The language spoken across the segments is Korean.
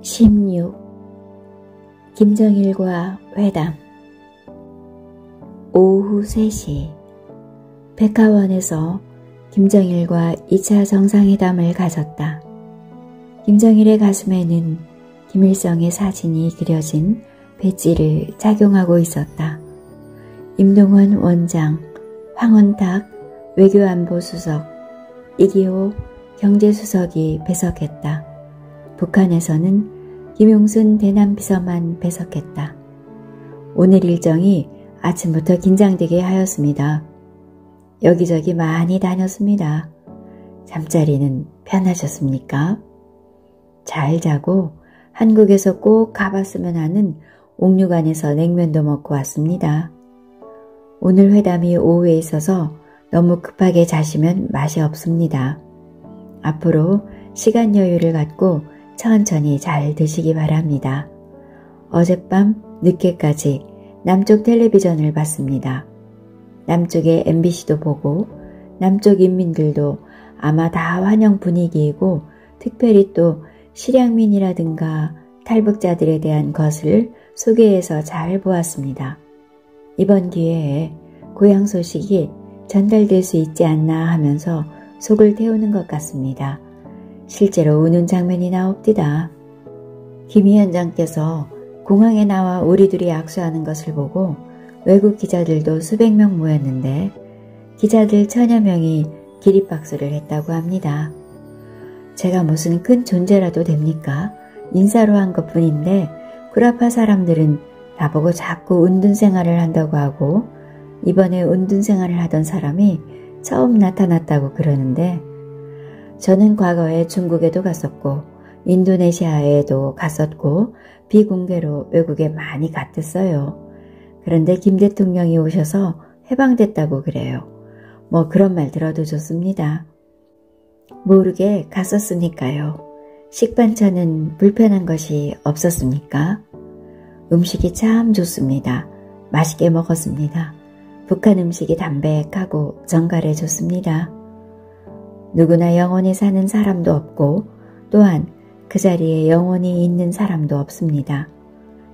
16. 김정일과 회담. 오후 3시 백화원에서 김정일과 2차 정상회담을 가졌다. 김정일의 가슴에는 김일성의 사진이 그려진 배지를 착용하고 있었다. 임동원 원장, 황원탁 외교안보수석, 이기호 경제수석이 배석했다. 북한에서는 김용순 대남비서만 배석했다. 오늘 일정이 아침부터 긴장되게 하였습니다. 여기저기 많이 다녔습니다. 잠자리는 편하셨습니까? 잘 자고 한국에서 꼭 가봤으면 하는 옥류관에서 냉면도 먹고 왔습니다. 오늘 회담이 오후에 있어서 너무 급하게 자시면 맛이 없습니다. 앞으로 시간 여유를 갖고 천천히 잘 드시기 바랍니다. 어젯밤 늦게까지 남쪽 텔레비전을 봤습니다. 남쪽의 MBC도 보고 남쪽 인민들도 아마 다 환영 분위기이고 특별히 또 실향민이라든가 탈북자들에 대한 것을 소개해서 잘 보았습니다. 이번 기회에 고향 소식이 전달될 수 있지 않나 하면서 속을 태우는 것 같습니다. 실제로 우는 장면이 나옵디다. 김 위원장께서 공항에 나와 우리 둘이 악수하는 것을 보고 외국 기자들도 수백 명 모였는데 기자들 1000여 명이 기립박수를 했다고 합니다. 제가 무슨 큰 존재라도 됩니까? 인사로 한 것뿐인데 구라파 사람들은 나보고 자꾸 운둔 생활을 한다고 하고 이번에 운둔 생활을 하던 사람이 처음 나타났다고 그러는데 저는 과거에 중국에도 갔었고 인도네시아에도 갔었고 비공개로 외국에 많이 갔댔어요. 그런데 김 대통령이 오셔서 해방됐다고 그래요. 뭐 그런 말 들어도 좋습니다. 모르게 갔었으니까요. 식반찬은 불편한 것이 없었습니까? 음식이 참 좋습니다. 맛있게 먹었습니다. 북한 음식이 담백하고 정갈해 좋습니다. 누구나 영원히 사는 사람도 없고 또한 그 자리에 영원히 있는 사람도 없습니다.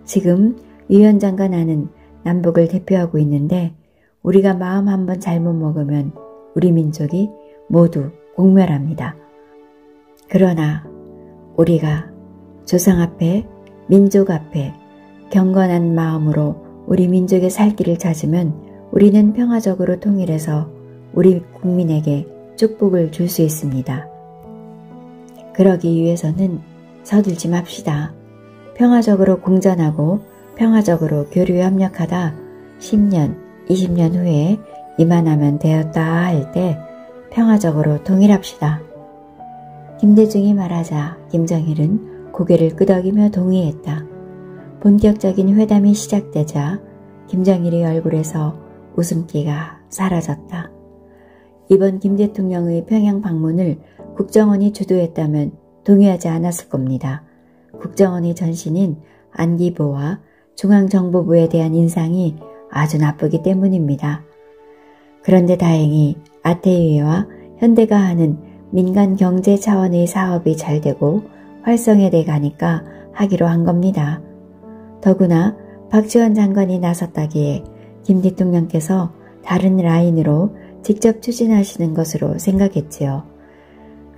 지금 위원장과 나는 남북을 대표하고 있는데 우리가 마음 한번 잘못 먹으면 우리 민족이 모두 공멸합니다. 그러나 우리가 조상 앞에 민족 앞에 경건한 마음으로 우리 민족의 살 길을 찾으면 우리는 평화적으로 통일해서 우리 국민에게 축복을 줄 수 있습니다. 그러기 위해서는 서둘지 맙시다. 평화적으로 공존하고 평화적으로 교류에 협력하다 10년, 20년 후에 이만하면 되었다 할 때 평화적으로 통일합시다. 김대중이 말하자 김정일은 고개를 끄덕이며 동의했다. 본격적인 회담이 시작되자 김정일의 얼굴에서 웃음기가 사라졌다. 이번 김 대통령의 평양 방문을 국정원이 주도했다면 동의하지 않았을 겁니다. 국정원의 전신인 안기부와 중앙정보부에 대한 인상이 아주 나쁘기 때문입니다. 그런데 다행히 아태위와 현대가 하는 민간 경제 차원의 사업이 잘 되고 활성화돼 가니까 하기로 한 겁니다. 더구나 박지원 장관이 나섰다기에 김 대통령께서 다른 라인으로 직접 추진하시는 것으로 생각했지요.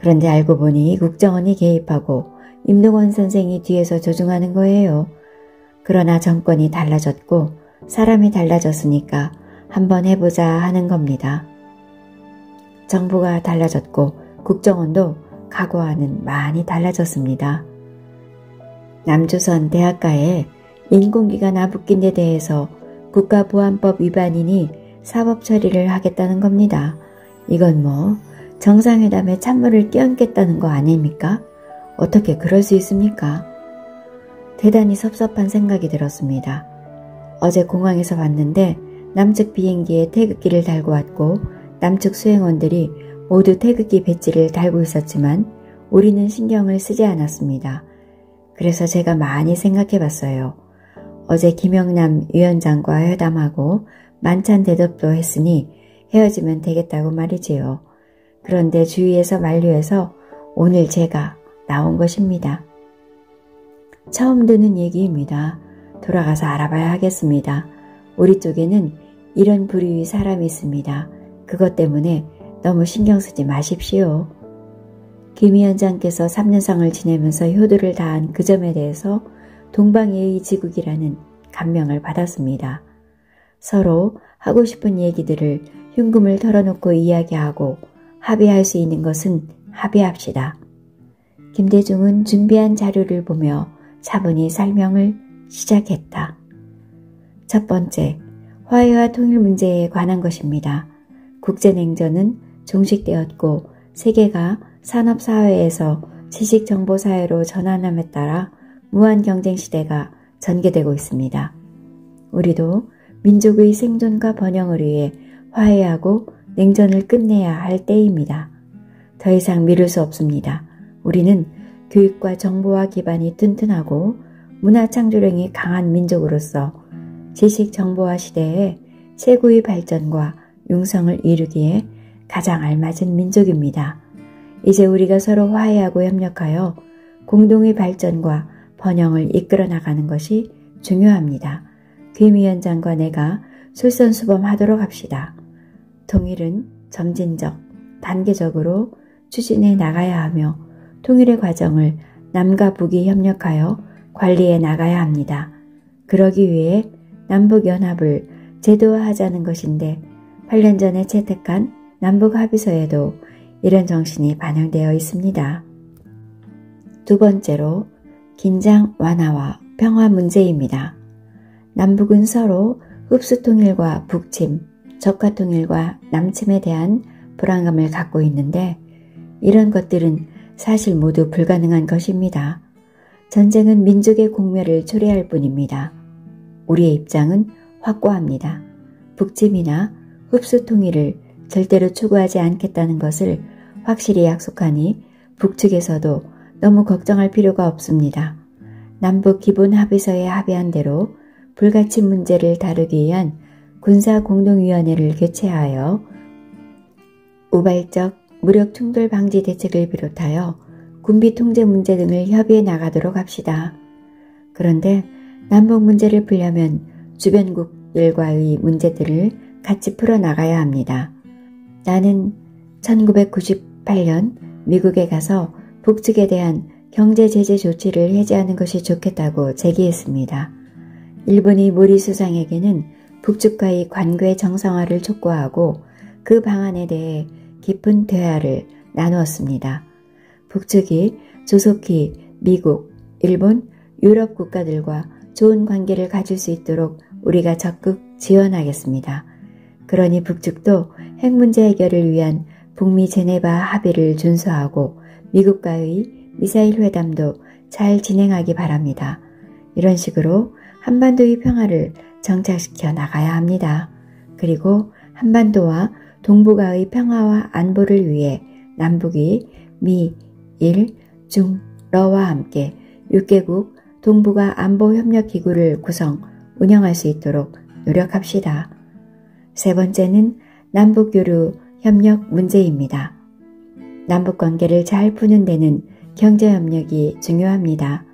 그런데 알고 보니 국정원이 개입하고 임동원 선생이 뒤에서 조종하는 거예요. 그러나 정권이 달라졌고 사람이 달라졌으니까 한번 해보자 하는 겁니다. 정부가 달라졌고 국정원도 각오와는 많이 달라졌습니다. 남조선 대학가에 인공기관 아붓긴 데 대해서 국가보안법 위반이니 사법 처리를 하겠다는 겁니다. 이건 뭐 정상회담에 찬물을 끼얹겠다는 거 아닙니까? 어떻게 그럴 수 있습니까? 대단히 섭섭한 생각이 들었습니다. 어제 공항에서 왔는데 남측 비행기에 태극기를 달고 왔고 남측 수행원들이 모두 태극기 배지를 달고 있었지만 우리는 신경을 쓰지 않았습니다. 그래서 제가 많이 생각해 봤어요. 어제 김영남 위원장과 회담하고 만찬 대접도 했으니 헤어지면 되겠다고 말이지요. 그런데 주위에서 만류해서 오늘 제가 나온 것입니다. 처음 듣는 얘기입니다. 돌아가서 알아봐야 하겠습니다. 우리 쪽에는 이런 부류의 사람이 있습니다. 그것 때문에 너무 신경 쓰지 마십시오. 김 위원장께서 3년상을 지내면서 효도를 다한 그 점에 대해서 동방예의 지국이라는 감명을 받았습니다. 서로 하고 싶은 얘기들을 흉금을 털어놓고 이야기하고 합의할 수 있는 것은 합의합시다. 김대중은 준비한 자료를 보며 차분히 설명을 시작했다. 첫 번째, 화해와 통일 문제에 관한 것입니다. 국제냉전은 종식되었고 세계가 산업사회에서 지식정보사회로 전환함에 따라 무한경쟁시대가 전개되고 있습니다. 우리도 민족의 생존과 번영을 위해 화해하고 냉전을 끝내야 할 때입니다. 더 이상 미룰 수 없습니다. 우리는 교육과 정보화 기반이 튼튼하고 문화창조력이 강한 민족으로서 지식정보화 시대에 최고의 발전과 융성을 이루기에 가장 알맞은 민족입니다. 이제 우리가 서로 화해하고 협력하여 공동의 발전과 번영을 이끌어 나가는 것이 중요합니다. 김 위원장과 내가 솔선수범하도록 합시다. 통일은 점진적, 단계적으로 추진해 나가야 하며 통일의 과정을 남과 북이 협력하여 관리해 나가야 합니다. 그러기 위해 남북연합을 제도화하자는 것인데 8년 전에 채택한 남북합의서에도 이런 정신이 반영되어 있습니다. 두 번째로 긴장 완화와 평화 문제입니다. 남북은 서로 흡수통일과 북침, 적화통일과 남침에 대한 불안감을 갖고 있는데 이런 것들은 사실 모두 불가능한 것입니다. 전쟁은 민족의 공멸을 초래할 뿐입니다. 우리의 입장은 확고합니다. 북침이나 흡수통일을 절대로 추구하지 않겠다는 것을 확실히 약속하니 북측에서도 너무 걱정할 필요가 없습니다. 남북 기본합의서에 합의한 대로 불가침 문제를 다루기 위한 군사공동위원회를 개최하여 우발적 무력 충돌 방지 대책을 비롯하여 군비 통제 문제 등을 협의해 나가도록 합시다. 그런데 남북 문제를 풀려면 주변국들과의 문제들을 같이 풀어나가야 합니다. 나는 1998년 미국에 가서 북측에 대한 경제 제재 조치를 해제하는 것이 좋겠다고 제기했습니다. 일본이 모리 수상에게는 북측과의 관계 정상화를 촉구하고 그 방안에 대해 깊은 대화를 나누었습니다. 북측이 조속히 미국, 일본, 유럽 국가들과 좋은 관계를 가질 수 있도록 우리가 적극 지원하겠습니다. 그러니 북측도 핵 문제 해결을 위한 북미 제네바 합의를 준수하고 미국과의 미사일 회담도 잘 진행하기 바랍니다. 이런 식으로 한반도의 평화를 정착시켜 나가야 합니다. 그리고 한반도와 동북아의 평화와 안보를 위해 남북이 미, 일, 중, 러와 함께 6개국 동북아 안보협력기구를 구성, 운영할 수 있도록 노력합시다. 세 번째는 남북교류 협력 문제입니다. 남북관계를 잘 푸는 데는 경제협력이 중요합니다.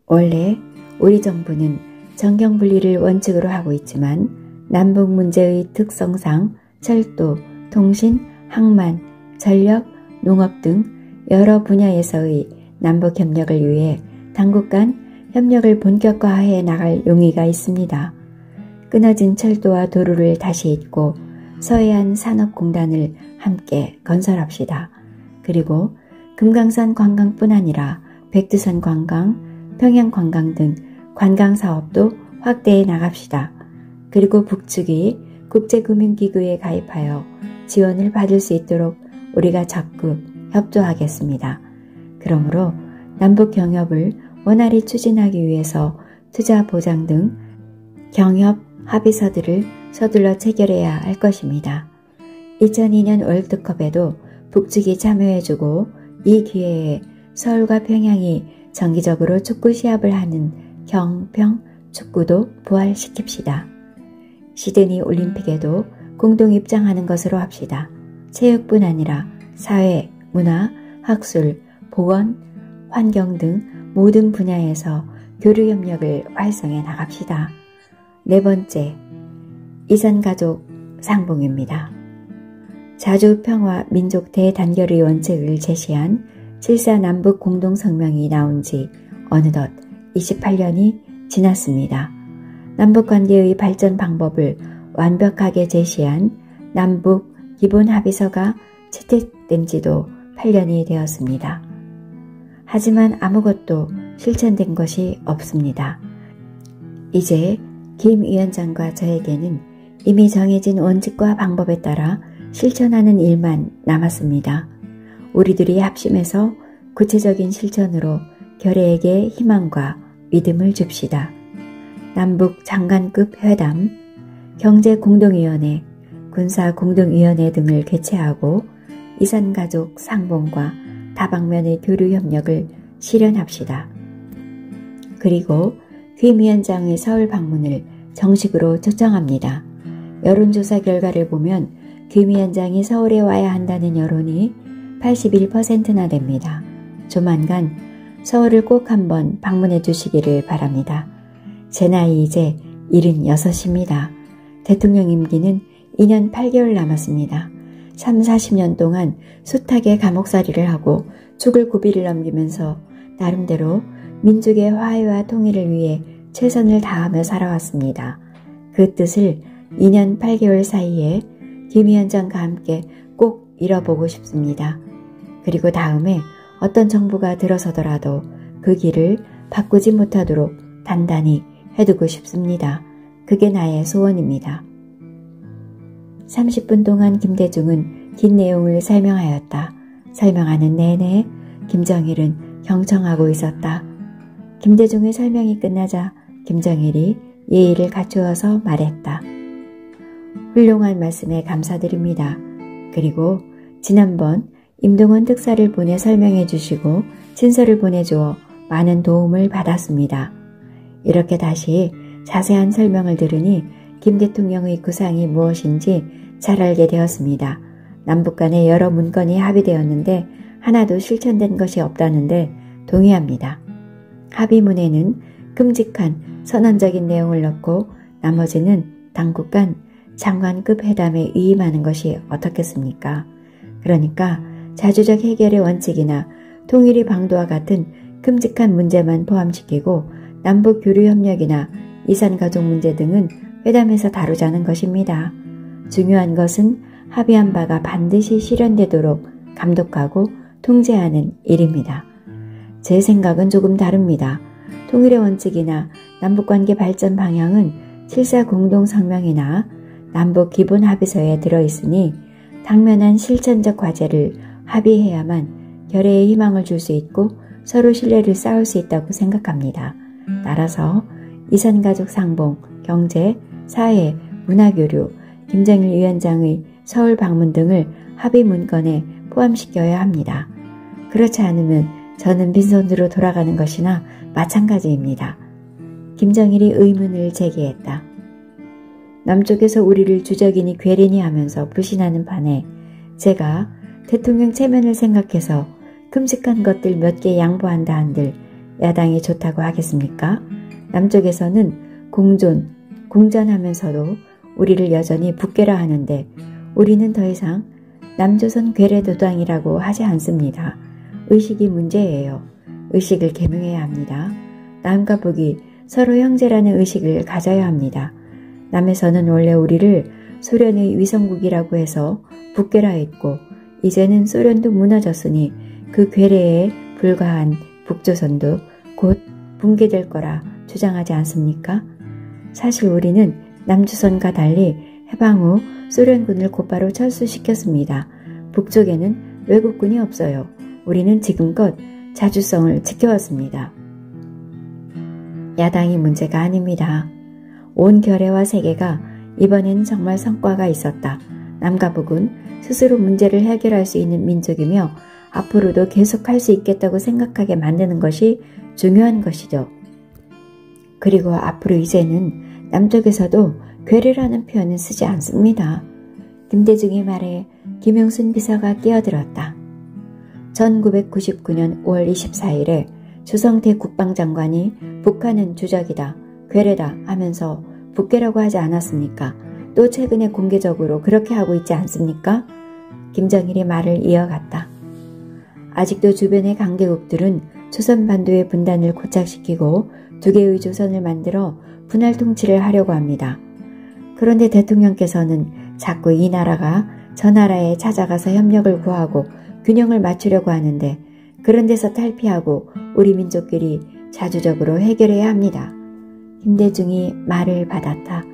원래 우리 정부는 정경분리를 원칙으로 하고 있지만 남북 문제의 특성상 철도, 통신, 항만, 전력, 농업 등 여러 분야에서의 남북협력을 위해 당국 간 협력을 본격화해 나갈 용의가 있습니다. 끊어진 철도와 도로를 다시 잇고 서해안 산업공단을 함께 건설합시다. 그리고 금강산 관광뿐 아니라 백두산 관광, 평양 관광 등 관광사업도 확대해 나갑시다. 그리고 북측이 국제금융기구에 가입하여 지원을 받을 수 있도록 우리가 적극 협조하겠습니다. 그러므로 남북 경협을 원활히 추진하기 위해서 투자 보장 등 경협 합의서들을 서둘러 체결해야 할 것입니다. 2002년 월드컵에도 북측이 참여해주고 이 기회에 서울과 평양이 정기적으로 축구 시합을 하는 경평 축구도 부활시킵시다. 시드니 올림픽에도 공동 입장하는 것으로 합시다. 체육뿐 아니라 사회, 문화, 학술, 보건, 환경 등 모든 분야에서 교류협력을 활성해 나갑시다. 네 번째, 이산가족 상봉입니다. 자주평화 민족 대단결의 원칙을 제시한 7.4 남북 공동성명이 나온 지 어느덧 28년이 지났습니다. 남북관계의 발전 방법을 완벽하게 제시한 남북 기본합의서가 채택된 지도 8년이 되었습니다. 하지만 아무것도 실천된 것이 없습니다. 이제 김 위원장과 저에게는 이미 정해진 원칙과 방법에 따라 실천하는 일만 남았습니다. 우리들이 합심해서 구체적인 실천으로 결의에게 희망과 믿음을 줍시다. 남북 장관급 회담, 경제공동위원회, 군사공동위원회 등을 개최하고 이산가족 상봉과 다방면의 교류협력을 실현합시다. 그리고 김 위원장의 서울 방문을 정식으로 초청합니다. 여론조사 결과를 보면 김 위원장이 서울에 와야 한다는 여론이 81%나 됩니다. 조만간 서울을 꼭 한번 방문해 주시기를 바랍니다. 제 나이 이제 76입니다. 대통령 임기는 2년 8개월 남았습니다. 30-40년 동안 숱하게 감옥살이를 하고 죽을 고비를 넘기면서 나름대로 민족의 화해와 통일을 위해 최선을 다하며 살아왔습니다. 그 뜻을 2년 8개월 사이에 김 위원장과 함께 꼭 이뤄보고 싶습니다. 그리고 다음에 어떤 정부가 들어서더라도 그 길을 바꾸지 못하도록 단단히 해두고 싶습니다. 그게 나의 소원입니다. 30분 동안 김대중은 긴 내용을 설명하였다. 설명하는 내내 김정일은 경청하고 있었다. 김대중의 설명이 끝나자 김정일이 예의를 갖추어서 말했다. 훌륭한 말씀에 감사드립니다. 그리고 지난번 임동원 특사를 보내 설명해 주시고 친서를 보내주어 많은 도움을 받았습니다. 이렇게 다시 자세한 설명을 들으니 김 대통령의 구상이 무엇인지 잘 알게 되었습니다. 남북 간에 여러 문건이 합의되었는데 하나도 실천된 것이 없다는데 동의합니다. 합의문에는 끔찍한 선언적인 내용을 넣고 나머지는 당국 간 장관급 회담에 위임하는 것이 어떻겠습니까? 그러니까 자주적 해결의 원칙이나 통일의 방도와 같은 끔찍한 문제만 포함시키고 남북 교류협력이나 이산가족 문제 등은 회담에서 다루자는 것입니다. 중요한 것은 합의한 바가 반드시 실현되도록 감독하고 통제하는 일입니다. 제 생각은 조금 다릅니다. 통일의 원칙이나 남북관계 발전 방향은 7.4 공동성명이나 남북 기본합의서에 들어있으니 당면한 실천적 과제를 합의해야만 결의에 희망을 줄 수 있고 서로 신뢰를 쌓을 수 있다고 생각합니다. 따라서 이산가족 상봉, 경제, 사회, 문화교류, 김정일 위원장의 서울 방문 등을 합의 문건에 포함시켜야 합니다. 그렇지 않으면 저는 빈손으로 돌아가는 것이나 마찬가지입니다. 김정일이 의문을 제기했다. 남쪽에서 우리를 주적이니 괴리니 하면서 불신하는 판에 제가 대통령 체면을 생각해서 끔찍한 것들 몇 개 양보한다 한들 야당이 좋다고 하겠습니까? 남쪽에서는 공전하면서도 우리를 여전히 북괴라 하는데 우리는 더 이상 남조선 괴뢰도당이라고 하지 않습니다. 의식이 문제예요. 의식을 계명해야 합니다. 남과 북이 서로 형제라는 의식을 가져야 합니다. 남에서는 원래 우리를 소련의 위성국이라고 해서 북괴라 했고 이제는 소련도 무너졌으니 그 괴뢰에 불과한 북조선도 곧 붕괴될 거라 주장하지 않습니까? 사실 우리는 남조선과 달리 해방 후 소련군을 곧바로 철수시켰습니다. 북쪽에는 외국군이 없어요. 우리는 지금껏 자주성을 지켜왔습니다. 야당이 문제가 아닙니다. 온 결의와 세계가 이번에는 정말 성과가 있었다. 남과 북은 스스로 문제를 해결할 수 있는 민족이며 앞으로도 계속할 수 있겠다고 생각하게 만드는 것이 중요한 것이죠. 그리고 앞으로 이제는 남쪽에서도 괴뢰라는 표현은 쓰지 않습니다. 김대중의 말에 김용순 비서가 끼어들었다. 1999년 5월 24일에 주성태 국방장관이 북한은 주적이다, 괴뢰다 하면서 북괴라고 하지 않았습니까? 또 최근에 공개적으로 그렇게 하고 있지 않습니까? 김정일이 말을 이어갔다. 아직도 주변의 강대국들은 조선반도의 분단을 고착시키고 두 개의 조선을 만들어 분할 통치를 하려고 합니다. 그런데 대통령께서는 자꾸 이 나라가 저 나라에 찾아가서 협력을 구하고 균형을 맞추려고 하는데 그런 데서 탈피하고 우리 민족끼리 자주적으로 해결해야 합니다. 김대중이 말을 받았다.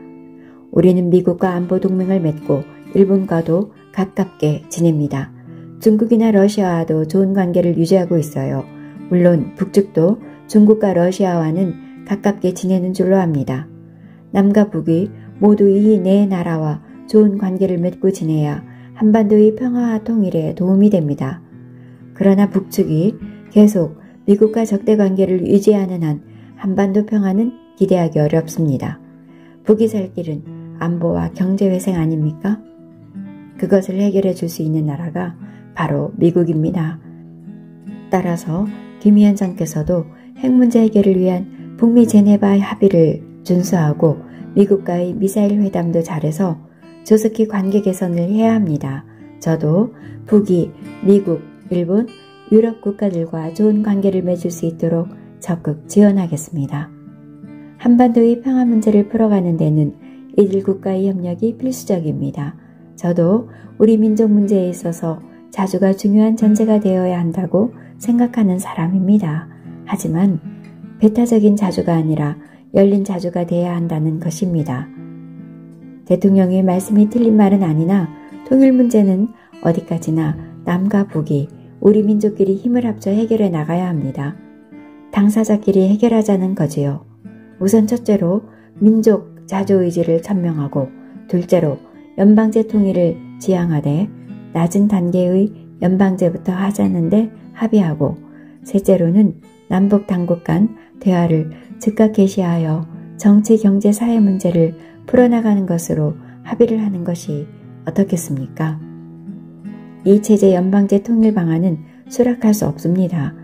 우리는 미국과 안보 동맹을 맺고 일본과도 가깝게 지냅니다. 중국이나 러시아와도 좋은 관계를 유지하고 있어요. 물론 북측도 중국과 러시아와는 가깝게 지내는 줄로 압니다. 남과 북이 모두 이 네 나라와 좋은 관계를 맺고 지내야 한반도의 평화와 통일에 도움이 됩니다. 그러나 북측이 계속 미국과 적대 관계를 유지하는 한 한반도 평화는 기대하기 어렵습니다. 북이 살 길은 안보와 경제회생 아닙니까? 그것을 해결해 줄 수 있는 나라가 바로 미국입니다. 따라서 김 위원장께서도 핵 문제 해결을 위한 북미 제네바 합의를 준수하고 미국과의 미사일 회담도 잘해서 조속히 관계 개선을 해야 합니다. 저도 북이 미국, 일본, 유럽 국가들과 좋은 관계를 맺을 수 있도록 적극 지원하겠습니다. 한반도의 평화 문제를 풀어가는 데는 이들 국가의 협력이 필수적입니다. 저도 우리 민족 문제에 있어서 자주가 중요한 전제가 되어야 한다고 생각하는 사람입니다. 하지만 배타적인 자주가 아니라 열린 자주가 되어야 한다는 것입니다. 대통령의 말씀이 틀린 말은 아니나 통일 문제는 어디까지나 남과 북이 우리 민족끼리 힘을 합쳐 해결해 나가야 합니다. 당사자끼리 해결하자는 거지요. 우선 첫째로 민족 자주의지를 천명하고 둘째로 연방제 통일을 지향하되 낮은 단계의 연방제부터 하자는데 합의하고 셋째로는 남북 당국 간 대화를 즉각 개시하여 정치, 경제, 사회 문제를 풀어나가는 것으로 합의를 하는 것이 어떻겠습니까? 이 체제 연방제 통일 방안은 수락할 수 없습니다.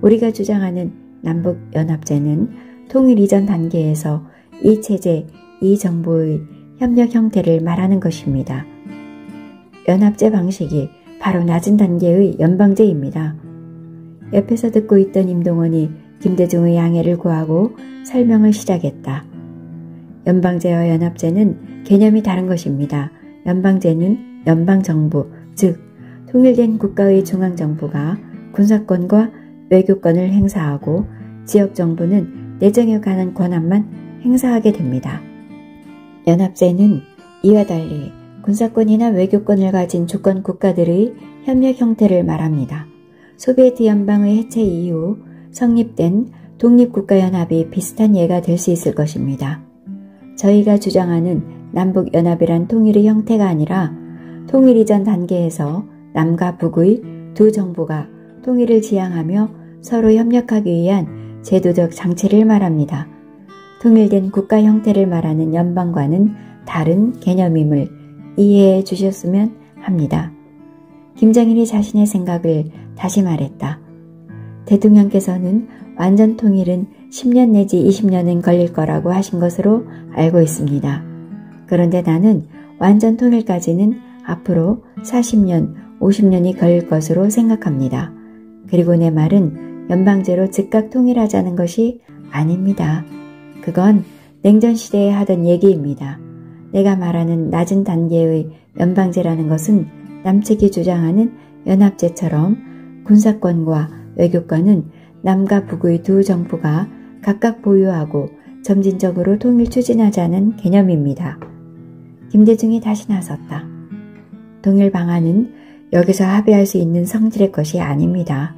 우리가 주장하는 남북연합제는 통일 이전 단계에서 이 체제, 이 정부의 협력 형태를 말하는 것입니다. 연합제 방식이 바로 낮은 단계의 연방제입니다. 옆에서 듣고 있던 임동원이 김대중의 양해를 구하고 설명을 시작했다. 연방제와 연합제는 개념이 다른 것입니다. 연방제는 연방정부, 즉 통일된 국가의 중앙정부가 군사권과 외교권을 행사하고 지역정부는 내정에 관한 권한만 행사하게 됩니다. 연합제는 이와 달리 군사권이나 외교권을 가진 주권 국가들의 협력 형태를 말합니다. 소비에트 연방의 해체 이후 성립된 독립국가연합이 비슷한 예가 될 수 있을 것입니다. 저희가 주장하는 남북연합이란 통일의 형태가 아니라 통일 이전 단계에서 남과 북의 두 정부가 통일을 지향하며 서로 협력하기 위한 제도적 장치를 말합니다. 통일된 국가 형태를 말하는 연방과는 다른 개념임을 이해해 주셨으면 합니다. 김정일이 자신의 생각을 다시 말했다. 대통령께서는 완전 통일은 10년 내지 20년은 걸릴 거라고 하신 것으로 알고 있습니다. 그런데 나는 완전 통일까지는 앞으로 40년, 50년이 걸릴 것으로 생각합니다. 그리고 내 말은 연방제로 즉각 통일하자는 것이 아닙니다. 그건 냉전시대에 하던 얘기입니다. 내가 말하는 낮은 단계의 연방제라는 것은 남측이 주장하는 연합제처럼 군사권과 외교권은 남과 북의 두 정부가 각각 보유하고 점진적으로 통일 추진하자는 개념입니다. 김대중이 다시 나섰다. 통일 방안은 여기서 합의할 수 있는 성질의 것이 아닙니다.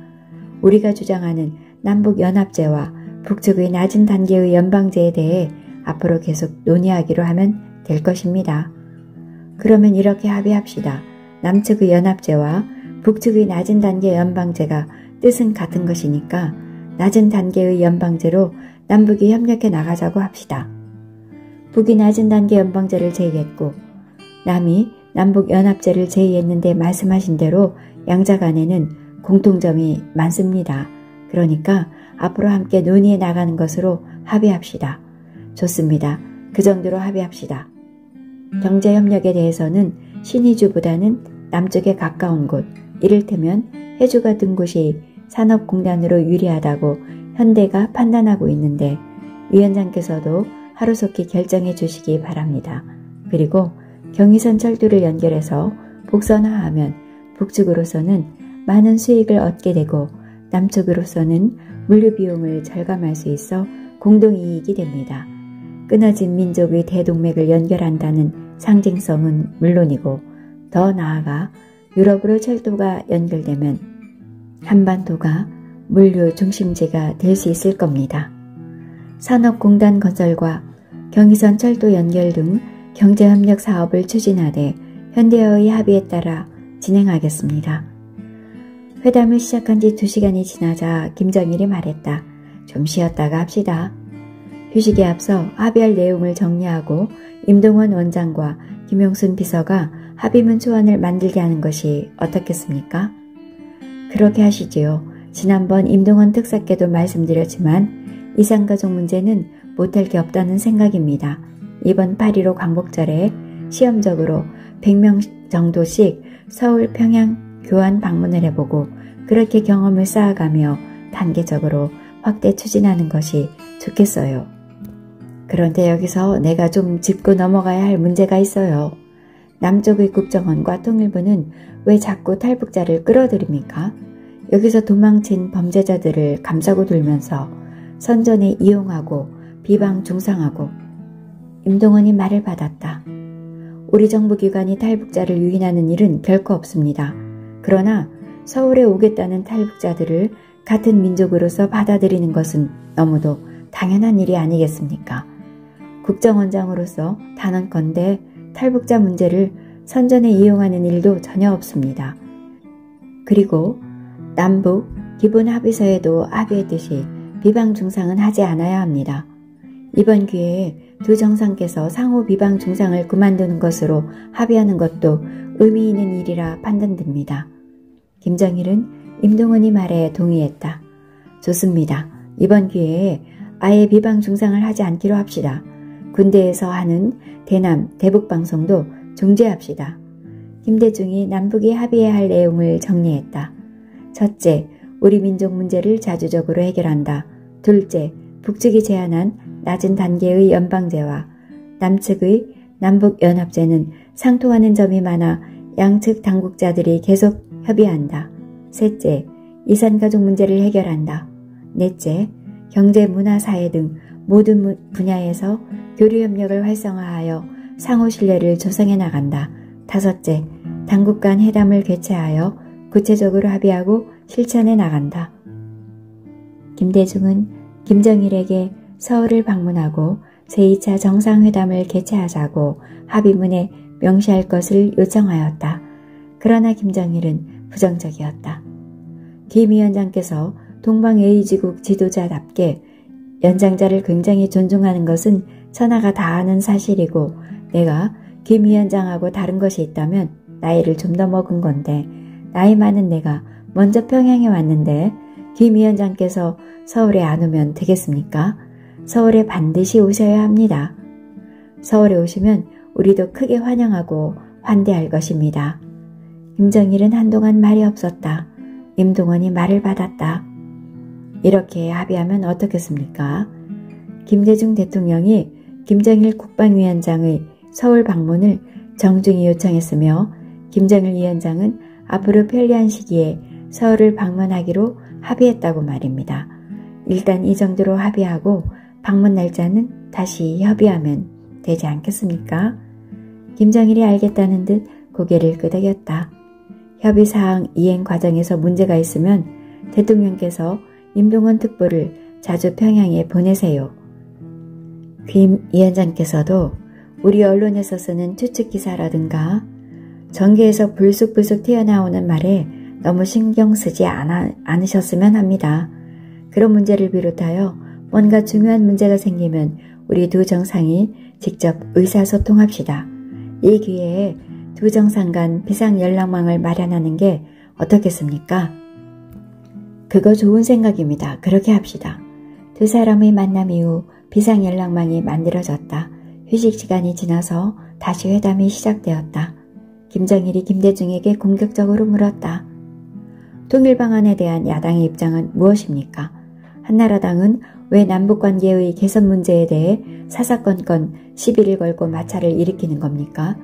우리가 주장하는 남북연합제와 북측의 낮은 단계의 연방제에 대해 앞으로 계속 논의하기로 하면 될 것입니다. 그러면 이렇게 합의합시다. 남측의 연합제와 북측의 낮은 단계 연방제가 뜻은 같은 것이니까 낮은 단계의 연방제로 남북이 협력해 나가자고 합시다. 북이 낮은 단계 연방제를 제의했고 남이 남북연합제를 제의했는데 말씀하신 대로 양자 간에는 공통점이 많습니다. 그러니까 앞으로 함께 논의해 나가는 것으로 합의합시다. 좋습니다. 그 정도로 합의합시다. 경제협력에 대해서는 신의주보다는 남쪽에 가까운 곳, 이를테면 해주 같은 곳이 산업공단으로 유리하다고 현대가 판단하고 있는데 위원장께서도 하루속히 결정해 주시기 바랍니다. 그리고 경의선 철도를 연결해서 복선화하면 북측으로서는 많은 수익을 얻게 되고 남측으로서는 물류 비용을 절감할 수 있어 공동이익이 됩니다. 끊어진 민족의 대동맥을 연결한다는 상징성은 물론이고 더 나아가 유럽으로 철도가 연결되면 한반도가 물류 중심지가 될 수 있을 겁니다. 산업공단 건설과 경의선 철도 연결 등 경제협력 사업을 추진하되 현대와의 합의에 따라 진행하겠습니다. 회담을 시작한 지 2시간이 지나자 김정일이 말했다. 좀 쉬었다가 합시다. 휴식에 앞서 합의할 내용을 정리하고 임동원 원장과 김용순 비서가 합의문 초안을 만들게 하는 것이 어떻겠습니까? 그렇게 하시지요. 지난번 임동원 특사께도 말씀드렸지만 이산가족 문제는 못할 게 없다는 생각입니다. 이번 8.15 광복절에 시험적으로 100명 정도씩 서울 평양 교환 방문을 해보고 그렇게 경험을 쌓아가며 단계적으로 확대 추진하는 것이 좋겠어요. 그런데 여기서 내가 좀 짚고 넘어가야 할 문제가 있어요. 남쪽의 국정원과 통일부는 왜 자꾸 탈북자를 끌어들입니까? 여기서 도망친 범죄자들을 감싸고 돌면서 선전에 이용하고 비방 중상하고 임동원이 말을 받았다. 우리 정부기관이 탈북자를 유인하는 일은 결코 없습니다. 그러나 서울에 오겠다는 탈북자들을 같은 민족으로서 받아들이는 것은 너무도 당연한 일이 아니겠습니까? 국정원장으로서 단언컨대 탈북자 문제를 선전에 이용하는 일도 전혀 없습니다. 그리고 남북 기본 합의서에도 합의했듯이 비방 중상은 하지 않아야 합니다. 이번 기회에 두 정상께서 상호 비방 중상을 그만두는 것으로 합의하는 것도 의미 있는 일이라 판단됩니다. 김정일은 임동원이 말에 동의했다. 좋습니다. 이번 기회에 아예 비방 중상을 하지 않기로 합시다. 군대에서 하는 대남, 대북 방송도 중지합시다. 김대중이 남북이 합의해야 할 내용을 정리했다. 첫째, 우리 민족 문제를 자주적으로 해결한다. 둘째, 북측이 제안한 낮은 단계의 연방제와 남측의 남북연합제는 상통하는 점이 많아 양측 당국자들이 계속 협의한다. 셋째, 이산가족 문제를 해결한다. 넷째, 경제, 문화, 사회 등 모든 분야에서 교류협력을 활성화하여 상호 신뢰를 조성해 나간다. 다섯째, 당국 간 회담을 개최하여 구체적으로 합의하고 실천해 나간다. 김대중은 김정일에게 서울을 방문하고 제2차 정상회담을 개최하자고 합의문에 명시할 것을 요청하였다. 그러나 김정일은 부정적이었다. 김 위원장께서 동방예의지국 지도자답게 연장자를 굉장히 존중하는 것은 천하가 다 아는 사실이고 내가 김 위원장하고 다른 것이 있다면 나이를 좀 더 먹은 건데 나이 많은 내가 먼저 평양에 왔는데 김 위원장께서 서울에 안 오면 되겠습니까? 서울에 반드시 오셔야 합니다. 서울에 오시면 우리도 크게 환영하고 환대할 것입니다. 김정일은 한동안 말이 없었다. 임동원이 말을 받았다. 이렇게 합의하면 어떻겠습니까? 김대중 대통령이 김정일 국방위원장의 서울 방문을 정중히 요청했으며 김정일 위원장은 앞으로 편리한 시기에 서울을 방문하기로 합의했다고 말입니다. 일단 이 정도로 합의하고 방문 날짜는 다시 협의하면 되지 않겠습니까? 김정일이 알겠다는 듯 고개를 끄덕였다. 협의사항 이행 과정에서 문제가 있으면 대통령께서 임동원 특보를 자주 평양에 보내세요. 김 위원장께서도 우리 언론에서 쓰는 추측기사라든가 전개에서 불쑥불쑥 튀어나오는 말에 너무 신경 쓰지 않으셨으면 합니다. 그런 문제를 비롯하여 뭔가 중요한 문제가 생기면 우리 두 정상이 직접 의사소통합시다. 이 기회에 두 정상 간 비상연락망을 마련하는 게 어떻겠습니까? 그거 좋은 생각입니다. 그렇게 합시다. 두 사람의 만남 이후 비상연락망이 만들어졌다. 휴식 시간이 지나서 다시 회담이 시작되었다. 김정일이 김대중에게 공격적으로 물었다. 통일방안에 대한 야당의 입장은 무엇입니까? 한나라당은 왜 남북관계의 개선 문제에 대해 사사건건 시비를 걸고 마찰을 일으키는 겁니까?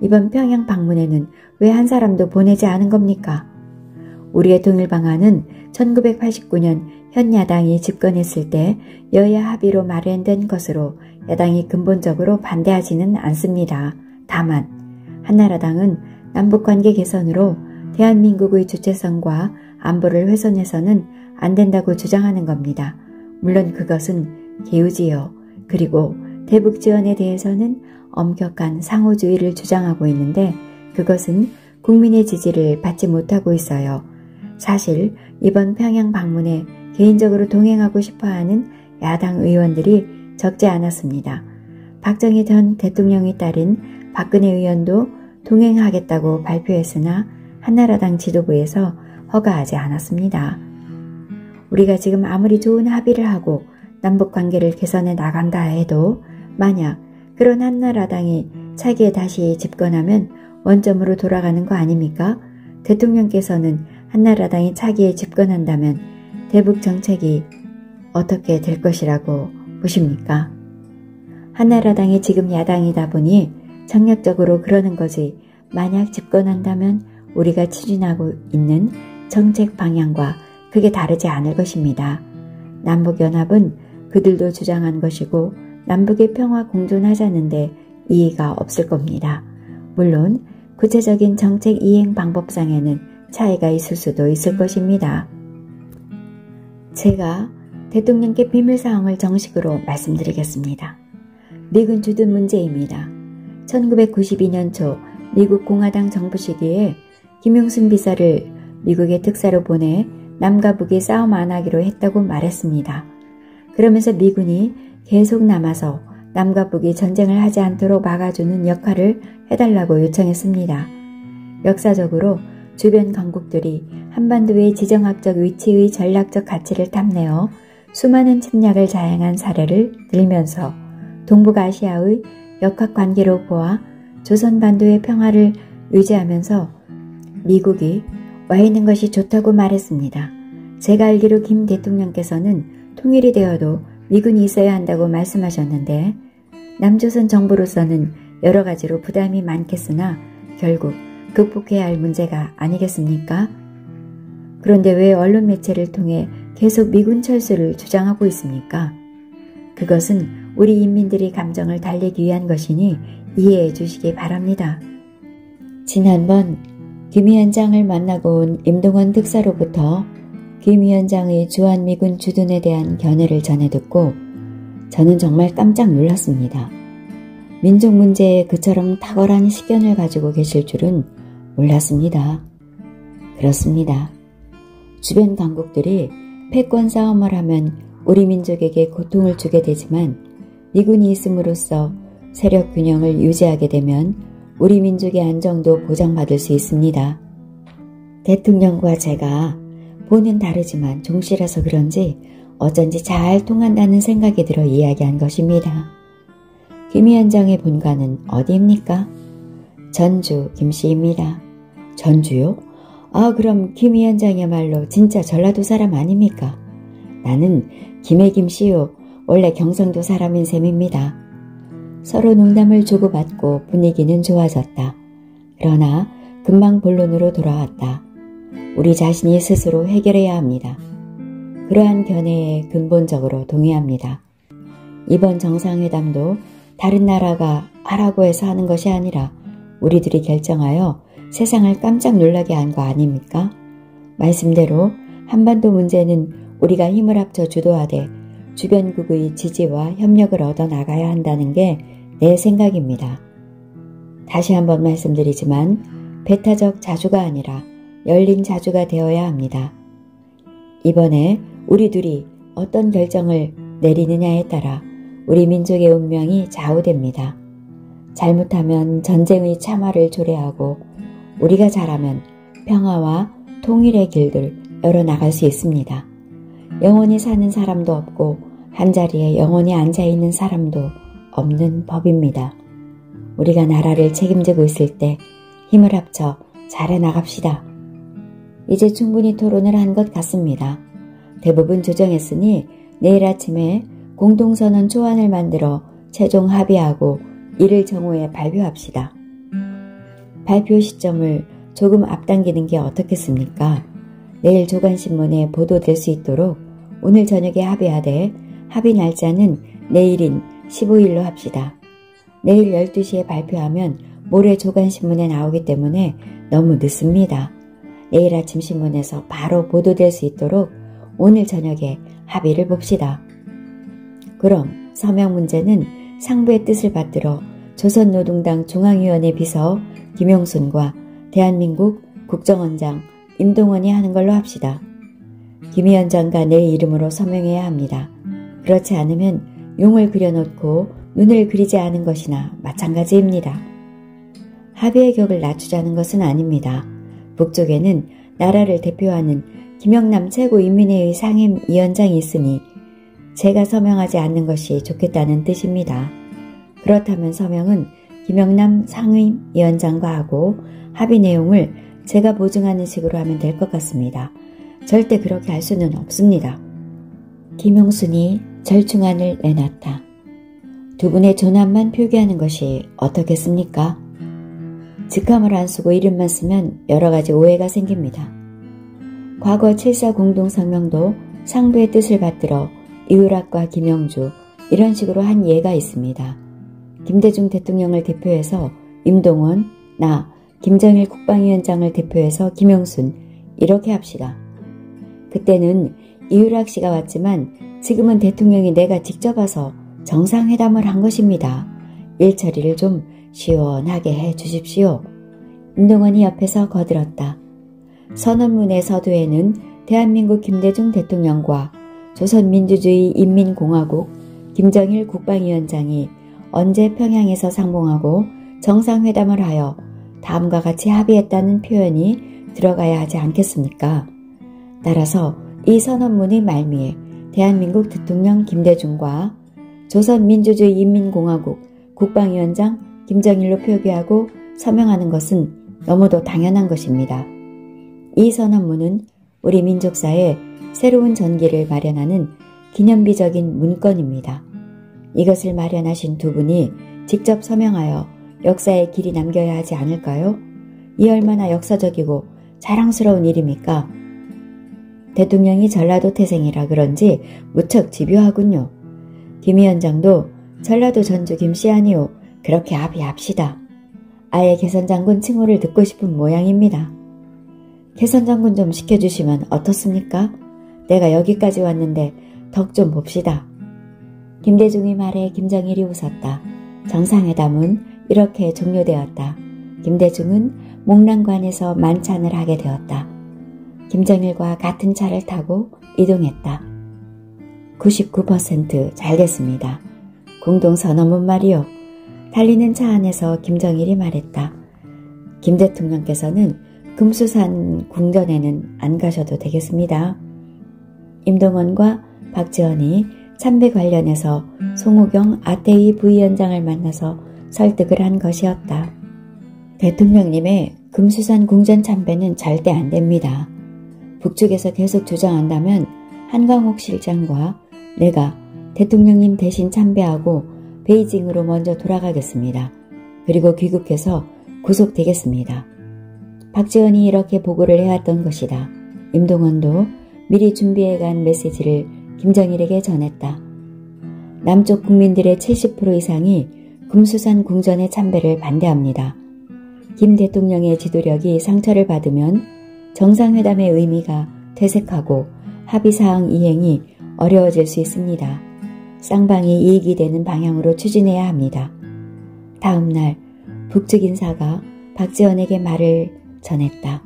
이번 평양 방문에는 왜 한 사람도 보내지 않은 겁니까? 우리의 통일방안은 1989년 현 야당이 집권했을 때 여야 합의로 마련된 것으로 야당이 근본적으로 반대하지는 않습니다. 다만 한나라당은 남북관계 개선으로 대한민국의 주체성과 안보를 훼손해서는 안 된다고 주장하는 겁니다. 물론 그것은 개우지요. 그리고 대북 지원에 대해서는 엄격한 상호주의를 주장하고 있는데 그것은 국민의 지지를 받지 못하고 있어요. 사실 이번 평양 방문에 개인적으로 동행하고 싶어하는 야당 의원들이 적지 않았습니다. 박정희 전 대통령이 따른 박근혜 의원도 동행하겠다고 발표했으나 한나라당 지도부에서 허가하지 않았습니다. 우리가 지금 아무리 좋은 합의를 하고 남북관계를 개선해 나간다 해도 만약 그런 한나라당이 차기에 다시 집권하면 원점으로 돌아가는 거 아닙니까? 대통령께서는 한나라당이 차기에 집권한다면 대북 정책이 어떻게 될 것이라고 보십니까? 한나라당이 지금 야당이다 보니 정략적으로 그러는 거지 만약 집권한다면 우리가 추진하고 있는 정책 방향과 크게 다르지 않을 것입니다. 남북연합은 그들도 주장한 것이고 남북의 평화 공존하자는데 이의가 없을 겁니다. 물론 구체적인 정책 이행 방법상에는 차이가 있을 수도 있을 것입니다. 제가 대통령께 비밀사항을 정식으로 말씀드리겠습니다. 미군 주둔 문제입니다. 1992년 초 미국 공화당 정부 시기에 김용순 비서를 미국의 특사로 보내 남과 북이 싸움 안 하기로 했다고 말했습니다. 그러면서 미군이 계속 남아서 남과 북이 전쟁을 하지 않도록 막아주는 역할을 해달라고 요청했습니다. 역사적으로 주변 강국들이 한반도의 지정학적 위치의 전략적 가치를 탐내어 수많은 침략을 자행한 사례를 들면서 동북아시아의 역학관계로 보아 조선반도의 평화를 유지하면서 미국이 와 있는 것이 좋다고 말했습니다. 제가 알기로 김 대통령께서는 통일이 되어도 미군이 있어야 한다고 말씀하셨는데 남조선 정부로서는 여러 가지로 부담이 많겠으나 결국 극복해야 할 문제가 아니겠습니까? 그런데 왜 언론 매체를 통해 계속 미군 철수를 주장하고 있습니까? 그것은 우리 인민들이 감정을 달래기 위한 것이니 이해해 주시기 바랍니다. 지난번 김 위원장을 만나고 온 임동원 특사로부터 김 위원장의 주한미군 주둔에 대한 견해를 전해 듣고 저는 정말 깜짝 놀랐습니다. 민족 문제에 그처럼 탁월한 식견을 가지고 계실 줄은 몰랐습니다. 그렇습니다. 주변 강국들이 패권 싸움을 하면 우리 민족에게 고통을 주게 되지만 미군이 있음으로써 세력 균형을 유지하게 되면 우리 민족의 안정도 보장받을 수 있습니다. 대통령과 제가 보는 다르지만 종씨라서 그런지 어쩐지 잘 통한다는 생각이 들어 이야기한 것입니다. 김 위원장의 본가는 어디입니까? 전주 김씨입니다. 전주요? 아, 그럼 김 위원장이야말로 진짜 전라도 사람 아닙니까? 나는 김해 김씨요. 원래 경상도 사람인 셈입니다. 서로 농담을 주고받고 분위기는 좋아졌다. 그러나 금방 본론으로 돌아왔다. 우리 자신이 스스로 해결해야 합니다. 그러한 견해에 근본적으로 동의합니다. 이번 정상회담도 다른 나라가 하라고 해서 하는 것이 아니라 우리들이 결정하여 세상을 깜짝 놀라게 한 거 아닙니까? 말씀대로 한반도 문제는 우리가 힘을 합쳐 주도하되 주변국의 지지와 협력을 얻어 나가야 한다는 게 내 생각입니다. 다시 한번 말씀드리지만 배타적 자주가 아니라 열린 자주가 되어야 합니다. 이번에 우리 둘이 어떤 결정을 내리느냐에 따라 우리 민족의 운명이 좌우됩니다. 잘못하면 전쟁의 참화를 초래하고 우리가 잘하면 평화와 통일의 길들 열어나갈 수 있습니다. 영원히 사는 사람도 없고 한자리에 영원히 앉아있는 사람도 없는 법입니다. 우리가 나라를 책임지고 있을 때 힘을 합쳐 잘해나갑시다. 이제 충분히 토론을 한 것 같습니다. 대부분 조정했으니 내일 아침에 공동선언 초안을 만들어 최종 합의하고 이를 정오에 발표합시다. 발표 시점을 조금 앞당기는 게 어떻겠습니까? 내일 조간신문에 보도될 수 있도록 오늘 저녁에 합의하되 합의 날짜는 내일인 15일로 합시다. 내일 12시에 발표하면 모레 조간신문에 나오기 때문에 너무 늦습니다. 내일 아침 신문에서 바로 보도될 수 있도록 오늘 저녁에 합의를 봅시다. 그럼 서명 문제는 상부의 뜻을 받들어 조선노동당 중앙위원회 비서 김용순과 대한민국 국정원장 임동원이 하는 걸로 합시다. 김 위원장과 내 이름으로 서명해야 합니다. 그렇지 않으면 용을 그려놓고 눈을 그리지 않은 것이나 마찬가지입니다. 합의의 격을 낮추자는 것은 아닙니다. 북쪽에는 나라를 대표하는 김영남 최고인민회의 상임위원장이 있으니 제가 서명하지 않는 것이 좋겠다는 뜻입니다. 그렇다면 서명은 김영남 상임위원장과 하고 합의 내용을 제가 보증하는 식으로 하면 될 것 같습니다. 절대 그렇게 할 수는 없습니다. 김용순이 절충안을 내놨다. 두 분의 존함만 표기하는 것이 어떻겠습니까? 직함을 안 쓰고 이름만 쓰면 여러 가지 오해가 생깁니다. 과거 7.4 공동성명도 상부의 뜻을 받들어 이우락과 김영주 이런 식으로 한 예가 있습니다. 김대중 대통령을 대표해서 임동원, 나, 김정일 국방위원장을 대표해서 김용순 이렇게 합시다. 그때는 이우락 씨가 왔지만 지금은 대통령이 내가 직접 와서 정상회담을 한 것입니다. 일처리를 좀 시원하게 해 주십시오. 임동원이 옆에서 거들었다. 선언문의 서두에는 대한민국 김대중 대통령과 조선민주주의 인민공화국 김정일 국방위원장이 언제 평양에서 상봉하고 정상회담을 하여 다음과 같이 합의했다는 표현이 들어가야 하지 않겠습니까? 따라서 이 선언문의 말미에 대한민국 대통령 김대중과 조선민주주의 인민공화국 국방위원장 김정일로 표기하고 서명하는 것은 너무도 당연한 것입니다. 이 선언문은 우리 민족사에 새로운 전기를 마련하는 기념비적인 문건입니다. 이것을 마련하신 두 분이 직접 서명하여 역사에 길이 남겨야 하지 않을까요? 이 얼마나 역사적이고 자랑스러운 일입니까? 대통령이 전라도 태생이라 그런지 무척 집요하군요. 김 위원장도 전라도 전주 김씨 아니오. 그렇게 합의합시다. 아예 개선장군 칭호를 듣고 싶은 모양입니다. 개선장군 좀 시켜주시면 어떻습니까? 내가 여기까지 왔는데 덕 좀 봅시다. 김대중의 말에 김정일이 웃었다. 정상회담은 이렇게 종료되었다. 김대중은 목란관에서 만찬을 하게 되었다. 김정일과 같은 차를 타고 이동했다. 99% 잘 됐습니다. 공동선언문 말이요. 달리는 차 안에서 김정일이 말했다. 김 대통령께서는 금수산 궁전에는 안 가셔도 되겠습니다. 임동원과 박지원이 참배 관련해서 송우경 아태이 부위원장을 만나서 설득을 한 것이었다. 대통령님의 금수산 궁전 참배는 절대 안 됩니다. 북측에서 계속 주장한다면 한광옥 실장과 내가 대통령님 대신 참배하고 베이징으로 먼저 돌아가겠습니다. 그리고 귀국해서 구속되겠습니다. 박지원이 이렇게 보고를 해왔던 것이다. 임동원도 미리 준비해간 메시지를 김정일에게 전했다. 남쪽 국민들의 70% 이상이 금수산 궁전의 참배를 반대합니다. 김 대통령의 지도력이 상처를 받으면 정상회담의 의미가 퇴색하고 합의사항 이행이 어려워질 수 있습니다. 쌍방이 이익이 되는 방향으로 추진해야 합니다. 다음 날 북측 인사가 박지원에게 말을 전했다.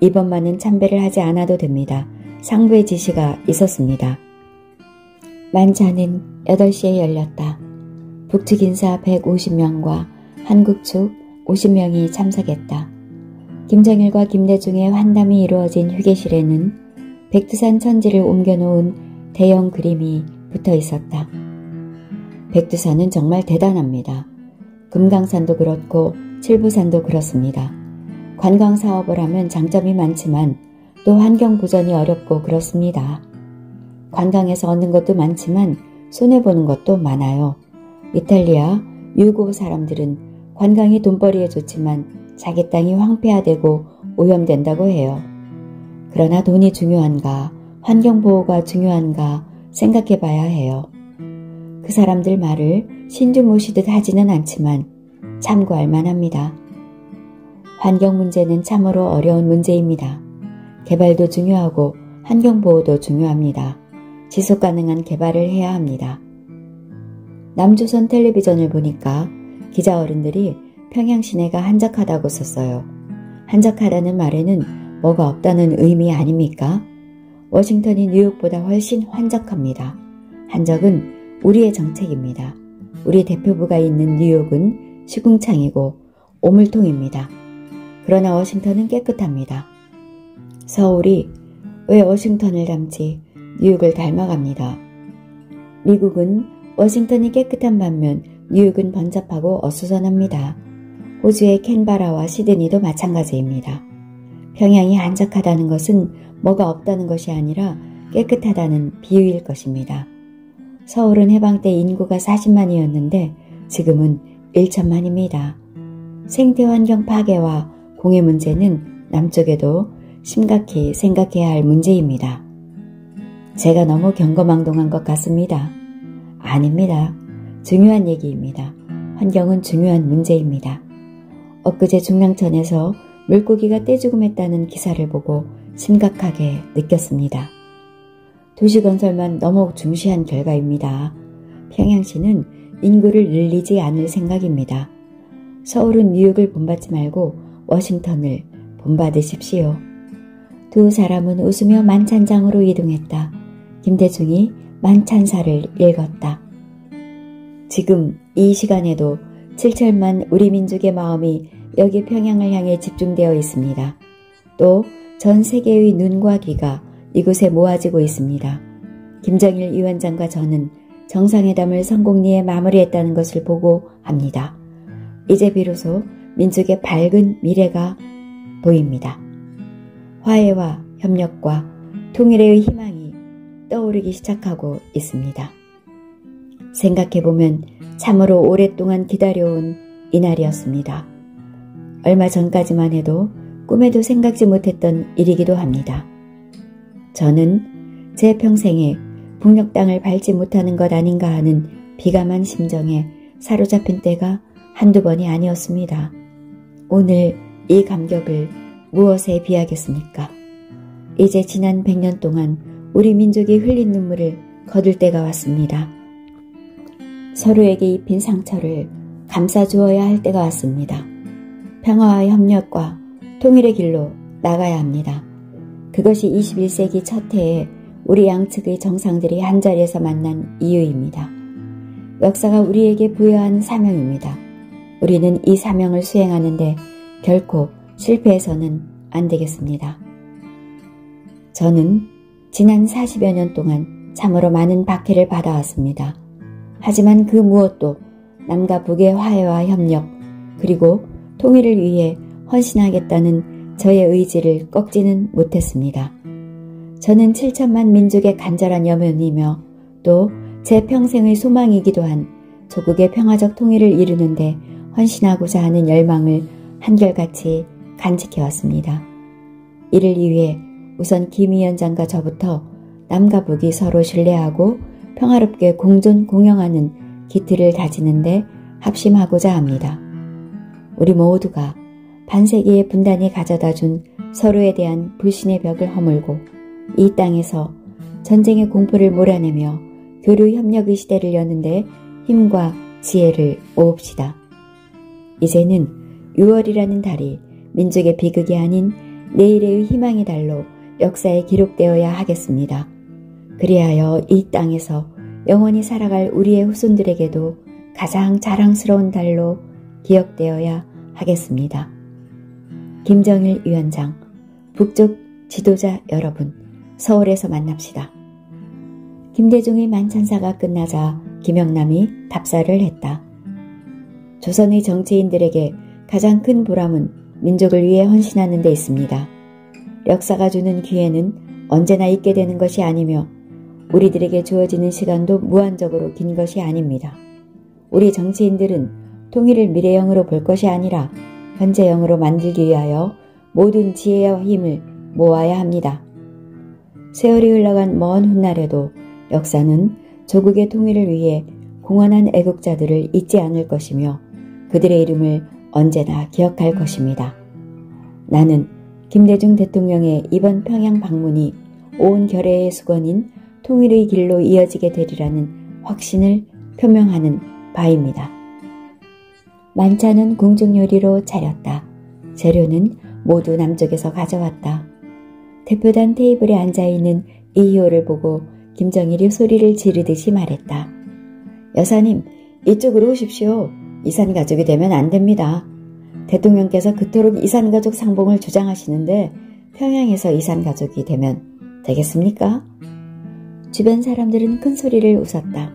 이번만은 참배를 하지 않아도 됩니다. 상부의 지시가 있었습니다. 만찬은 8시에 열렸다. 북측 인사 150명과 한국 측 50명이 참석했다. 김정일과 김대중의 환담이 이루어진 휴게실에는 백두산 천지를 옮겨놓은 대형 그림이 붙어 있었다. 백두산은 정말 대단합니다. 금강산도 그렇고 칠부산도 그렇습니다. 관광사업을 하면 장점이 많지만 또 환경 보전이 어렵고 그렇습니다. 관광에서 얻는 것도 많지만 손해보는 것도 많아요. 이탈리아, 유고 사람들은 관광이 돈벌이에 좋지만 자기 땅이 황폐화되고 오염된다고 해요. 그러나 돈이 중요한가, 환경보호가 중요한가 생각해봐야 해요. 그 사람들 말을 신중모시듯 하지는 않지만 참고할 만합니다. 환경 문제는 참으로 어려운 문제입니다. 개발도 중요하고 환경보호도 중요합니다. 지속가능한 개발을 해야 합니다. 남조선 텔레비전을 보니까 기자 어른들이 평양 시내가 한적하다고 썼어요. 한적하다는 말에는 뭐가 없다는 의미 아닙니까? 워싱턴이 뉴욕보다 훨씬 한적합니다. 한적은 우리의 정책입니다. 우리 대표부가 있는 뉴욕은 시궁창이고 오물통입니다. 그러나 워싱턴은 깨끗합니다. 서울이 왜 워싱턴을 닮지 뉴욕을 닮아갑니다. 미국은 워싱턴이 깨끗한 반면 뉴욕은 번잡하고 어수선합니다. 호주의 캔바라와 시드니도 마찬가지입니다. 평양이 한적하다는 것은 뭐가 없다는 것이 아니라 깨끗하다는 비유일 것입니다. 서울은 해방 때 인구가 40만이었는데 지금은 1천만입니다. 생태환경 파괴와 공해 문제는 남쪽에도 심각히 생각해야 할 문제입니다. 제가 너무 경거망동한 것 같습니다. 아닙니다. 중요한 얘기입니다. 환경은 중요한 문제입니다. 엊그제 중랑천에서 물고기가 떼죽음했다는 기사를 보고 심각하게 느꼈습니다. 도시건설만 너무 중시한 결과입니다. 평양시는 인구를 늘리지 않을 생각입니다. 서울은 뉴욕을 본받지 말고 워싱턴을 본받으십시오. 두 사람은 웃으며 만찬장으로 이동했다. 김대중이 만찬사를 읽었다. 지금 이 시간에도 7천만 우리 민족의 마음이 여기 평양을 향해 집중되어 있습니다. 또 전 세계의 눈과 귀가 이곳에 모아지고 있습니다. 김정일 위원장과 저는 정상회담을 성공리에 마무리했다는 것을 보고 합니다. 이제 비로소 민족의 밝은 미래가 보입니다. 화해와 협력과 통일의 희망이 떠오르기 시작하고 있습니다. 생각해보면 참으로 오랫동안 기다려온 이날이었습니다. 얼마 전까지만 해도 꿈에도 생각지 못했던 일이기도 합니다. 저는 제 평생에 북녘 땅을 밟지 못하는 것 아닌가 하는 비감한 심정에 사로잡힌 때가 한두 번이 아니었습니다. 오늘 이 감격을 무엇에 비하겠습니까? 이제 지난 100년 동안 우리 민족이 흘린 눈물을 거둘 때가 왔습니다. 서로에게 입힌 상처를 감싸주어야 할 때가 왔습니다. 평화와 협력과 통일의 길로 나가야 합니다. 그것이 21세기 첫 해에 우리 양측의 정상들이 한자리에서 만난 이유입니다. 역사가 우리에게 부여한 사명입니다. 우리는 이 사명을 수행하는데 결코 실패해서는 안 되겠습니다. 저는 지난 40여 년 동안 참으로 많은 박해를 받아왔습니다. 하지만 그 무엇도 남과 북의 화해와 협력 그리고 통일을 위해 헌신하겠다는 저의 의지를 꺾지는 못했습니다. 저는 7천만 민족의 간절한 염원이며 또 제 평생의 소망이기도 한 조국의 평화적 통일을 이루는데 헌신하고자 하는 열망을 한결같이 간직해왔습니다. 이를 위해 우선 김 위원장과 저부터 남과 북이 서로 신뢰하고 평화롭게 공존 공영하는 기틀을 다지는데 합심하고자 합니다. 우리 모두가 반세기의 분단이 가져다준 서로에 대한 불신의 벽을 허물고 이 땅에서 전쟁의 공포를 몰아내며 교류 협력의 시대를 여는데 힘과 지혜를 모읍시다. 이제는 6월이라는 달이 민족의 비극이 아닌 내일의 희망의 달로 역사에 기록되어야 하겠습니다. 그리하여 이 땅에서 영원히 살아갈 우리의 후손들에게도 가장 자랑스러운 달로 기억되어야 하겠습니다. 김정일 위원장, 북쪽 지도자 여러분, 서울에서 만납시다. 김대중의 만찬사가 끝나자 김영남이 답사를 했다. 조선의 정치인들에게 가장 큰 보람은 민족을 위해 헌신하는 데 있습니다. 역사가 주는 기회는 언제나 있게 되는 것이 아니며 우리들에게 주어지는 시간도 무한적으로 긴 것이 아닙니다. 우리 정치인들은 통일을 미래형으로 볼 것이 아니라 현재형으로 만들기 위하여 모든 지혜와 힘을 모아야 합니다. 세월이 흘러간 먼 훗날에도 역사는 조국의 통일을 위해 공헌한 애국자들을 잊지 않을 것이며 그들의 이름을 언제나 기억할 것입니다. 나는 김대중 대통령의 이번 평양 방문이 온 결의의 수건인 통일의 길로 이어지게 되리라는 확신을 표명하는 바입니다. 만찬은 궁중요리로 차렸다. 재료는 모두 남쪽에서 가져왔다. 대표단 테이블에 앉아있는 이희호를 보고 김정일이 소리를 지르듯이 말했다. 여사님, 이쪽으로 오십시오. 이산가족이 되면 안 됩니다. 대통령께서 그토록 이산가족 상봉을 주장하시는데 평양에서 이산가족이 되면 되겠습니까? 주변 사람들은 큰 소리를 웃었다.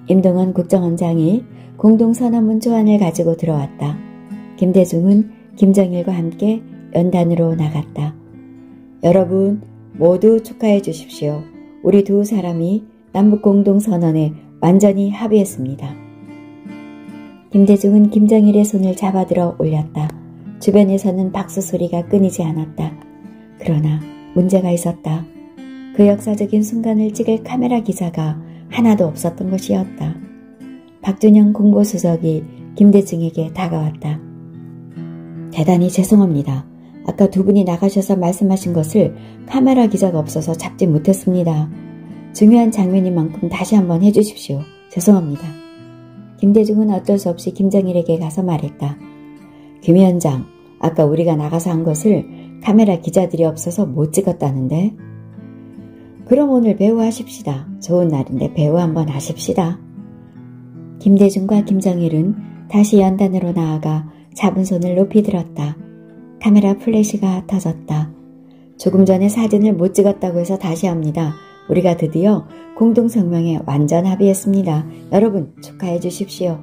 임동원 국정원장이 공동선언문 초안을 가지고 들어왔다. 김대중은 김정일과 함께 연단으로 나갔다. 여러분 모두 축하해 주십시오. 우리 두 사람이 남북공동선언에 완전히 합의했습니다. 김대중은 김정일의 손을 잡아들어 올렸다. 주변에서는 박수 소리가 끊이지 않았다. 그러나 문제가 있었다. 그 역사적인 순간을 찍을 카메라 기자가 하나도 없었던 것이었다. 박준영 공보수석이 김대중에게 다가왔다. 대단히 죄송합니다. 아까 두 분이 나가셔서 말씀하신 것을 카메라 기자가 없어서 잡지 못했습니다. 중요한 장면인 만큼 다시 한번 해주십시오. 죄송합니다. 김대중은 어쩔 수 없이 김정일에게 가서 말했다. 김 위원장, 아까 우리가 나가서 한 것을 카메라 기자들이 없어서 못 찍었다는데? 그럼 오늘 배우 하십시다. 좋은 날인데 배우 한번 하십시다. 김대중과 김정일은 다시 연단으로 나아가 잡은 손을 높이 들었다. 카메라 플래시가 터졌다. 조금 전에 사진을 못 찍었다고 해서 다시 합니다. 우리가 드디어 공동성명에 완전 합의했습니다. 여러분 축하해 주십시오.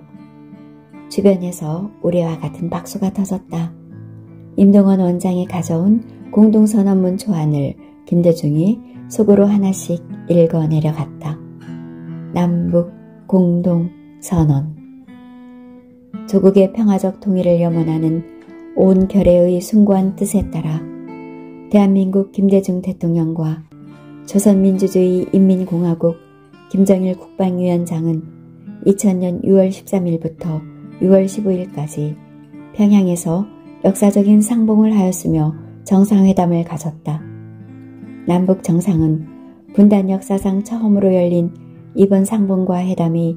주변에서 우리와 같은 박수가 터졌다. 임동원 원장이 가져온 공동선언문 초안을 김대중이 속으로 하나씩 읽어 내려갔다. 남북 공동선언. 조국의 평화적 통일을 염원하는 온 결의의 숭고한 뜻에 따라 대한민국 김대중 대통령과 조선민주주의 인민공화국 김정일 국방위원장은 2000년 6월 13일부터 6월 15일까지 평양에서 역사적인 상봉을 하였으며 정상회담을 가졌다. 남북 정상은 분단 역사상 처음으로 열린 이번 상봉과 회담이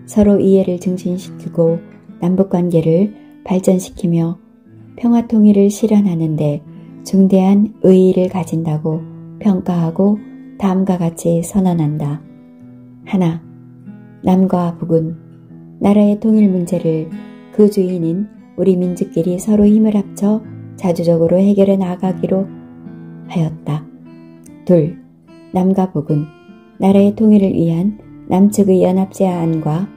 서로 이해를 증진시키고 남북관계를 발전시키며 평화통일을 실현하는 데 중대한 의의를 가진다고 평가하고 다음과 같이 선언한다. 하나, 남과 북은 나라의 통일 문제를 그 주인인 우리 민족끼리 서로 힘을 합쳐 자주적으로 해결해 나가기로 하였다. 둘, 남과 북은 나라의 통일을 위한 남측의 연합제안과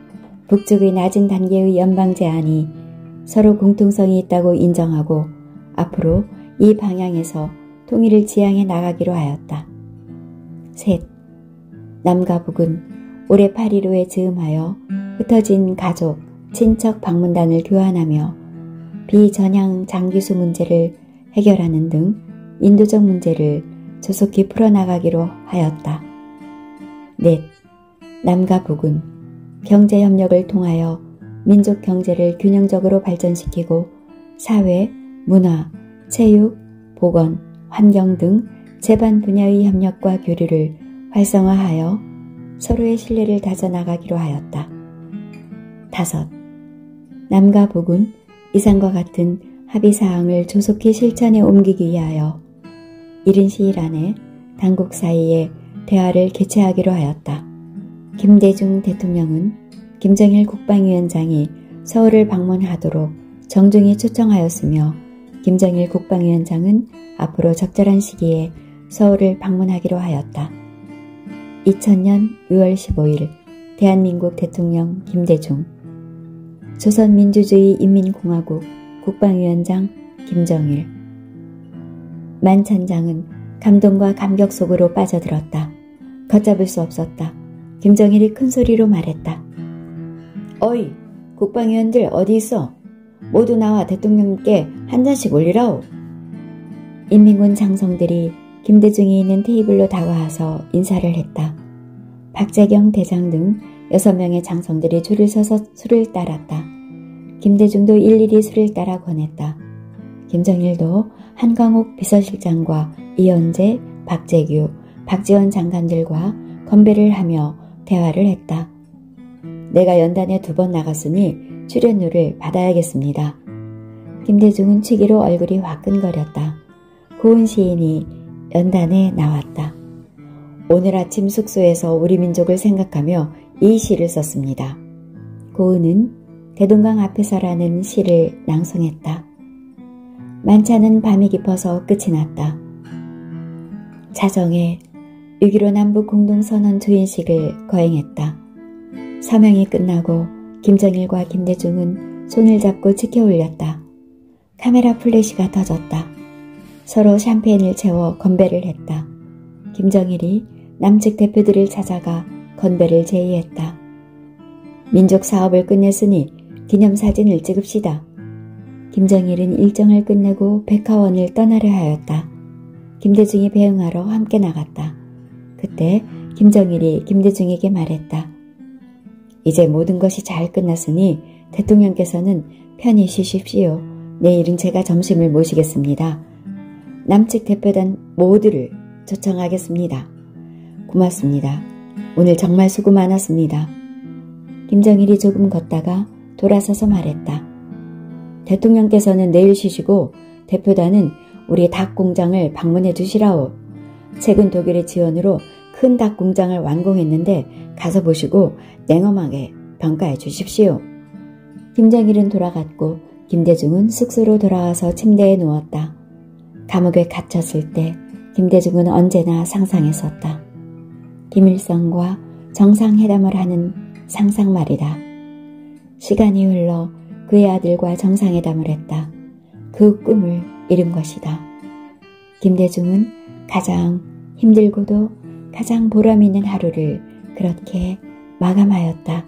북측의 낮은 단계의 연방제안이 서로 공통성이 있다고 인정하고 앞으로 이 방향에서 통일을 지향해 나가기로 하였다. 셋, 남과 북은 올해 8.15에 즈음하여 흩어진 가족, 친척 방문단을 교환하며 비전향 장기수 문제를 해결하는 등 인도적 문제를 조속히 풀어나가기로 하였다. 넷, 남과 북은 경제협력을 통하여 민족 경제를 균형적으로 발전시키고 사회, 문화, 체육, 보건, 환경 등 제반 분야의 협력과 교류를 활성화하여 서로의 신뢰를 다져나가기로 하였다. 다섯, 남과 북은 이상과 같은 합의사항을 조속히 실천에 옮기기 위하여 이른 시일 안에 당국 사이에 대화를 개최하기로 하였다. 김대중 대통령은 김정일 국방위원장이 서울을 방문하도록 정중히 초청하였으며 김정일 국방위원장은 앞으로 적절한 시기에 서울을 방문하기로 하였다. 2000년 6월 15일 대한민국 대통령 김대중, 조선민주주의 인민공화국 국방위원장 김정일. 만찬장은 감동과 감격 속으로 빠져들었다. 걷잡을 수 없었다. 김정일이 큰 소리로 말했다. 어이, 국방위원들 어디 있어? 모두 나와 대통령께 한 잔씩 올리라오. 인민군 장성들이 김대중이 있는 테이블로 다가와서 인사를 했다. 박재경 대장 등 6명의 장성들이 줄을 서서 술을 따랐다. 김대중도 일일이 술을 따라 권했다. 김정일도 한광옥 비서실장과 이현재, 박재규, 박지원 장관들과 건배를 하며 대화를 했다. 내가 연단에 2번 나갔으니 출연료를 받아야겠습니다. 김대중은 취기로 얼굴이 화끈거렸다. 고은 시인이 연단에 나왔다. 오늘 아침 숙소에서 우리 민족을 생각하며 이 시를 썼습니다. 고은은 대동강 앞에서라는 시를 낭송했다. 만찬은 밤이 깊어서 끝이 났다. 자정에 6.15 남북 공동선언 조인식을 거행했다. 서명이 끝나고 김정일과 김대중은 손을 잡고 지켜 올렸다. 카메라 플래시가 터졌다. 서로 샴페인을 채워 건배를 했다. 김정일이 남측 대표들을 찾아가 건배를 제의했다. 민족 사업을 끝냈으니 기념사진을 찍읍시다. 김정일은 일정을 끝내고 백화원을 떠나려 하였다. 김대중이 배웅하러 함께 나갔다. 그때 김정일이 김대중에게 말했다. 이제 모든 것이 잘 끝났으니 대통령께서는 편히 쉬십시오. 내일은 제가 점심을 모시겠습니다. 남측 대표단 모두를 초청하겠습니다. 고맙습니다. 오늘 정말 수고 많았습니다. 김정일이 조금 걷다가 돌아서서 말했다. 대통령께서는 내일 쉬시고 대표단은 우리 닭 공장을 방문해 주시라오. 최근 독일의 지원으로 큰 닭 공장을 완공했는데 가서 보시고 냉엄하게 평가해 주십시오. 김정일은 돌아갔고 김대중은 숙소로 돌아와서 침대에 누웠다. 감옥에 갇혔을 때 김대중은 언제나 상상했었다. 김일성과 정상회담을 하는 상상 말이다. 시간이 흘러 그의 아들과 정상회담을 했다. 그 꿈을 이룬 것이다. 김대중은 가장 힘들고도 가장 보람 있는 하루를 그렇게 마감하였다.